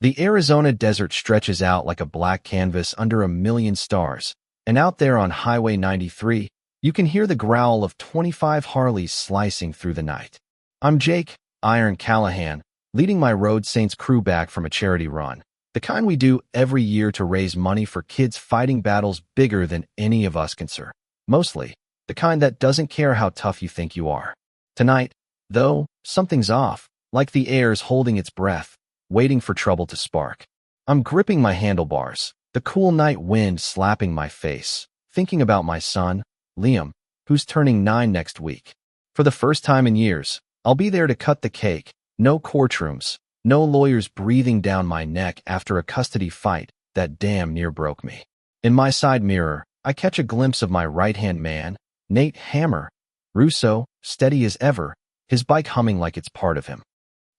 The Arizona desert stretches out like a black canvas under a million stars, and out there on Highway 93, you can hear the growl of 25 Harleys slicing through the night. I'm Jake, Iron Callahan, leading my Road Saints crew back from a charity run, the kind we do every year to raise money for kids fighting battles bigger than any of us can serve. Mostly, the kind that doesn't care how tough you think you are. Tonight, though, something's off, like the air's holding its breath, waiting for trouble to spark. I'm gripping my handlebars, the cool night wind slapping my face, thinking about my son, Liam, who's turning 9 next week. For the first time in years, I'll be there to cut the cake. No courtrooms, no lawyers breathing down my neck after a custody fight that damn near broke me. In my side mirror, I catch a glimpse of my right-hand man, Nate Hammer, Russo, steady as ever, his bike humming like it's part of him.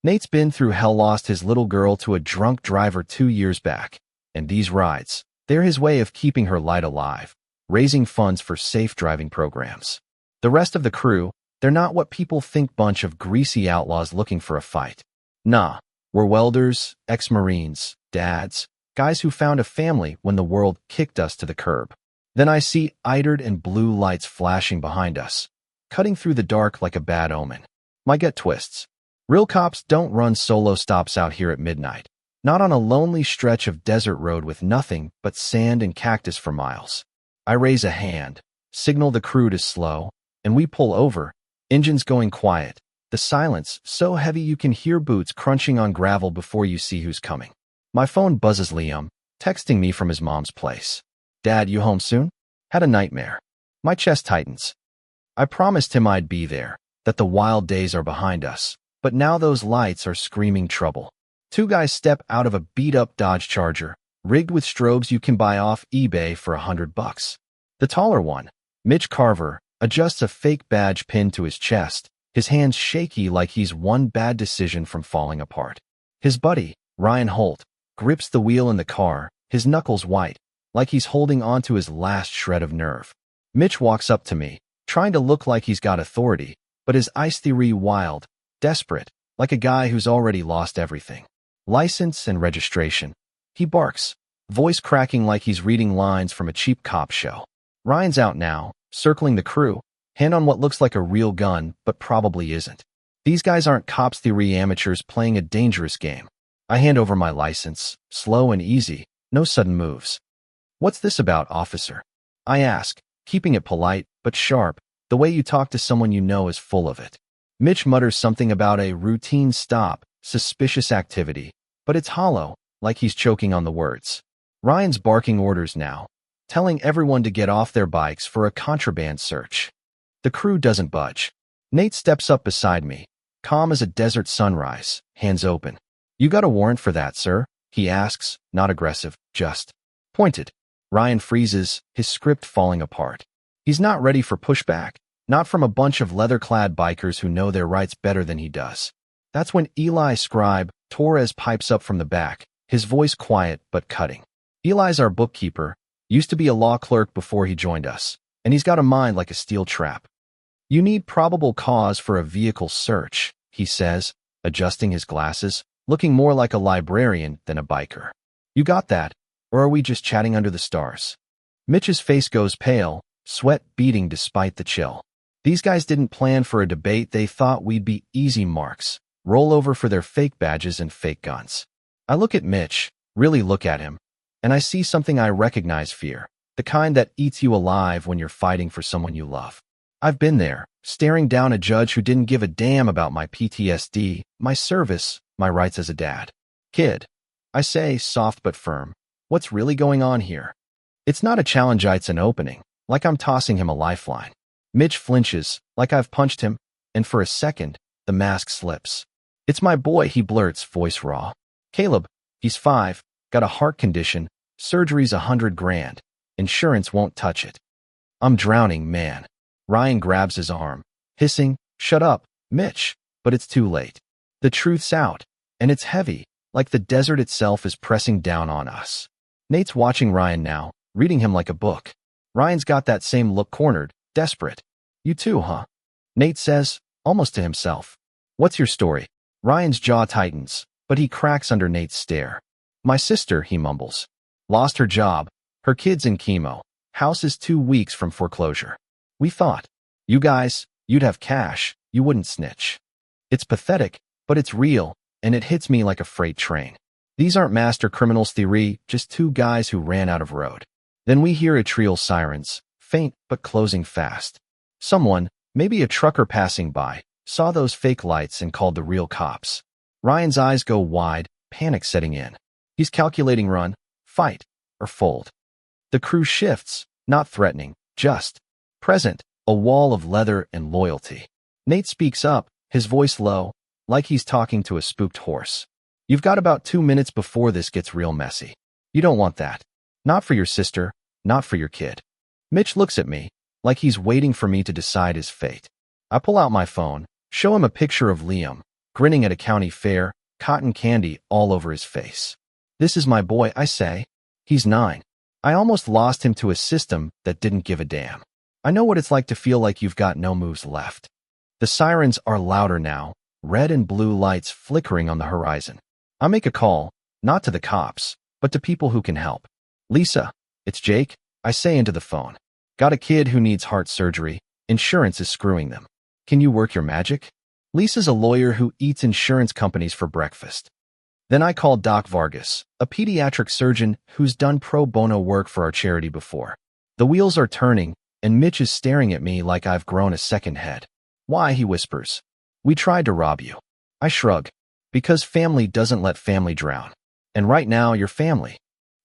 Nate's been through hell, lost his little girl to a drunk driver 2 years back, and these rides, they're his way of keeping her light alive, raising funds for safe driving programs. The rest of the crew, they're not what people think, bunch of greasy outlaws looking for a fight. Nah, we're welders, ex-Marines, dads, guys who found a family when the world kicked us to the curb. Then I see itered and blue lights flashing behind us, cutting through the dark like a bad omen. My gut twists. Real cops don't run solo stops out here at midnight, not on a lonely stretch of desert road with nothing but sand and cactus for miles. I raise a hand, signal the crew to slow, and we pull over, engines going quiet, the silence so heavy you can hear boots crunching on gravel before you see who's coming. My phone buzzes. Liam, texting me from his mom's place. Dad, you home soon? Had a nightmare. My chest tightens. I promised him I'd be there, that the wild days are behind us, but now those lights are screaming trouble. 2 guys step out of a beat-up Dodge Charger, rigged with strobes you can buy off eBay for $100. The taller one, Mitch Carver, adjusts a fake badge pinned to his chest, his hands shaky like he's one bad decision from falling apart. His buddy, Ryan Holt, grips the wheel in the car, his knuckles white, like he's holding on to his last shred of nerve. Mitch walks up to me, trying to look like he's got authority, but his eyes wild, desperate, like a guy who's already lost everything. License and registration. He barks, voice cracking like he's reading lines from a cheap cop show. Ryan's out now, circling the crew, hand on what looks like a real gun, but probably isn't. These guys aren't cops theory amateurs playing a dangerous game. I hand over my license, slow and easy, no sudden moves. What's this about, officer? I ask, keeping it polite, but sharp, the way you talk to someone you know is full of it. Mitch mutters something about a routine stop, suspicious activity, but it's hollow, like he's choking on the words. Ryan's barking orders now, telling everyone to get off their bikes for a contraband search. The crew doesn't budge. Nate steps up beside me, calm as a desert sunrise, hands open. You got a warrant for that, sir? He asks, not aggressive, just pointed. Ryan freezes, his script falling apart. He's not ready for pushback, not from a bunch of leather-clad bikers who know their rights better than he does. That's when Eli Scribe, Torres, pipes up from the back, his voice quiet but cutting. Eli's our bookkeeper, used to be a law clerk before he joined us, and he's got a mind like a steel trap. You need probable cause for a vehicle search, he says, adjusting his glasses, looking more like a librarian than a biker. You got that, or are we just chatting under the stars? Mitch's face goes pale, sweat beading despite the chill. These guys didn't plan for a debate. They thought we'd be easy marks, roll over for their fake badges and fake guns. I look at Mitch, really look at him, and I see something I recognize: fear, the kind that eats you alive when you're fighting for someone you love. I've been there, staring down a judge who didn't give a damn about my PTSD, my service, my rights as a dad. Kid, I say, soft but firm, what's really going on here? It's not a challenge, it's an opening, like I'm tossing him a lifeline. Mitch flinches, like I've punched him, and for a second, the mask slips. It's my boy, he blurts, voice raw. Caleb, he's 5, got a heart condition, surgery's $100,000, insurance won't touch it. I'm drowning, man. Ryan grabs his arm, hissing, shut up, Mitch, but it's too late. The truth's out, and it's heavy, like the desert itself is pressing down on us. Nate's watching Ryan now, reading him like a book. Ryan's got that same look, cornered, desperate. You too, huh? Nate says, almost to himself. What's your story? Ryan's jaw tightens, but he cracks under Nate's stare. My sister, he mumbles. Lost her job, her kids in chemo. House is 2 weeks from foreclosure. We thought, you guys, you'd have cash, you wouldn't snitch. It's pathetic, but it's real, and it hits me like a freight train. These aren't master criminals theory, just 2 guys who ran out of road. Then we hear a trio sirens, faint but closing fast. Someone, maybe a trucker passing by, saw those fake lights and called the real cops. Ryan's eyes go wide, panic setting in. He's calculating run, fight, or fold. The crew shifts, not threatening, just present, a wall of leather and loyalty. Nate speaks up, his voice low, like he's talking to a spooked horse. You've got about 2 minutes before this gets real messy. You don't want that. Not for your sister, not for your kid. Mitch looks at me, like he's waiting for me to decide his fate. I pull out my phone, show him a picture of Liam, grinning at a county fair, cotton candy all over his face. This is my boy, I say. He's 9. I almost lost him to a system that didn't give a damn. I know what it's like to feel like you've got no moves left. The sirens are louder now, red and blue lights flickering on the horizon. I make a call, not to the cops, but to people who can help. Lisa, it's Jake, I say into the phone. Got a kid who needs heart surgery. Insurance is screwing them. Can you work your magic? Lisa's a lawyer who eats insurance companies for breakfast. Then I call Doc Vargas, a pediatric surgeon who's done pro bono work for our charity before. The wheels are turning, and Mitch is staring at me like I've grown a second head. Why, he whispers. We tried to rob you. I shrug. Because family doesn't let family drown. And right now, you're family.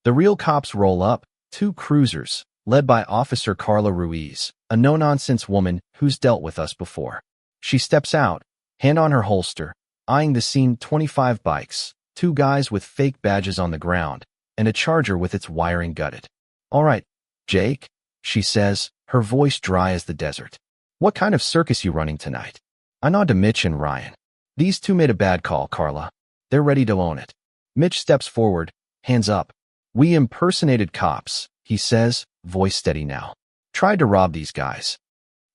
The real cops roll up, 2 cruisers, led by Officer Carla Ruiz, a no-nonsense woman who's dealt with us before. She steps out, hand on her holster, eyeing the scene. 25 bikes, 2 guys with fake badges on the ground, and a charger with its wiring gutted. All right, Jake, she says, her voice dry as the desert. What kind of circus you running tonight? I nod to Mitch and Ryan. These 2 made a bad call, Carla. They're ready to own it. Mitch steps forward, hands up. We impersonated cops, he says, voice steady now. Tried to rob these guys.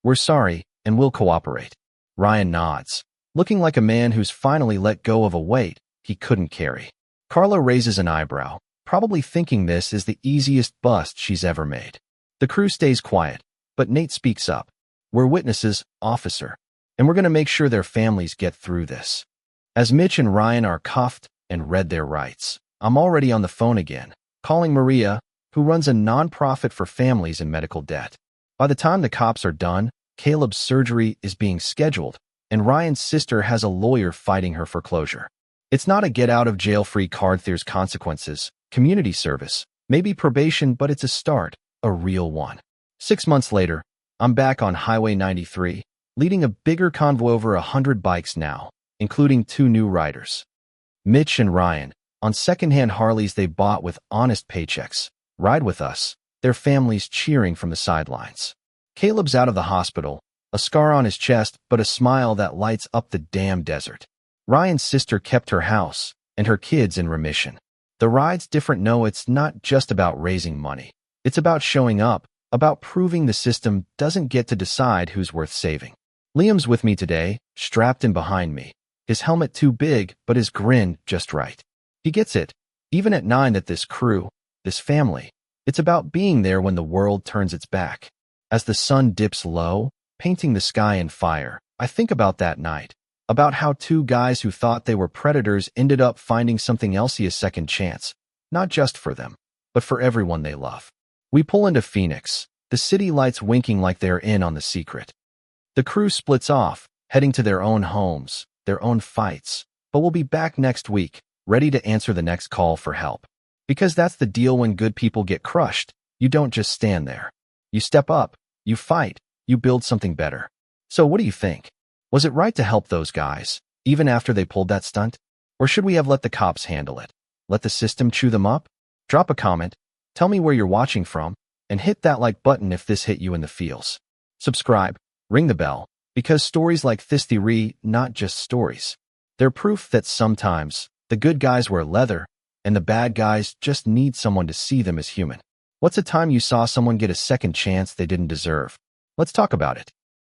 We're sorry, and we'll cooperate. Ryan nods, looking like a man who's finally let go of a weight he couldn't carry. Carla raises an eyebrow, probably thinking this is the easiest bust she's ever made. The crew stays quiet, but Nate speaks up. We're witnesses, officer, and we're going to make sure their families get through this. As Mitch and Ryan are cuffed and read their rights, I'm already on the phone again, calling Maria, who runs a nonprofit for families in medical debt. By the time the cops are done, Caleb's surgery is being scheduled, and Ryan's sister has a lawyer fighting her foreclosure. It's not a get-out-of-jail-free card. There's consequences, community service, maybe probation, but it's a start, a real one. 6 months later, I'm back on Highway 93, leading a bigger convoy, over 100 bikes now, including 2 new riders. Mitch and Ryan, on second-hand Harleys they bought with honest paychecks, ride with us, their families cheering from the sidelines. Caleb's out of the hospital, a scar on his chest, but a smile that lights up the damn desert. Ryan's sister kept her house, and her kids in remission. The ride's different. No, it's not just about raising money. It's about showing up, about proving the system doesn't get to decide who's worth saving. Liam's with me today, strapped in behind me. His helmet too big, but his grin just right. He gets it, even at 9, that this crew, this family, it's about being there when the world turns its back. As the sun dips low, painting the sky in fire, I think about that night, about how 2 guys who thought they were predators ended up finding something else, a second chance, not just for them, but for everyone they love. We pull into Phoenix, the city lights winking like they're in on the secret. The crew splits off, heading to their own homes, their own fights, but we'll be back next week, ready to answer the next call for help. Because that's the deal when good people get crushed. You don't just stand there. You step up, you fight, you build something better. So what do you think? Was it right to help those guys, even after they pulled that stunt? Or should we have let the cops handle it? Let the system chew them up? Drop a comment, tell me where you're watching from, and hit that like button if this hit you in the feels. Subscribe, ring the bell, because stories like this theory, not just stories. They're proof that sometimes the good guys wear leather, and the bad guys just need someone to see them as human. What's a time you saw someone get a second chance they didn't deserve? Let's talk about it.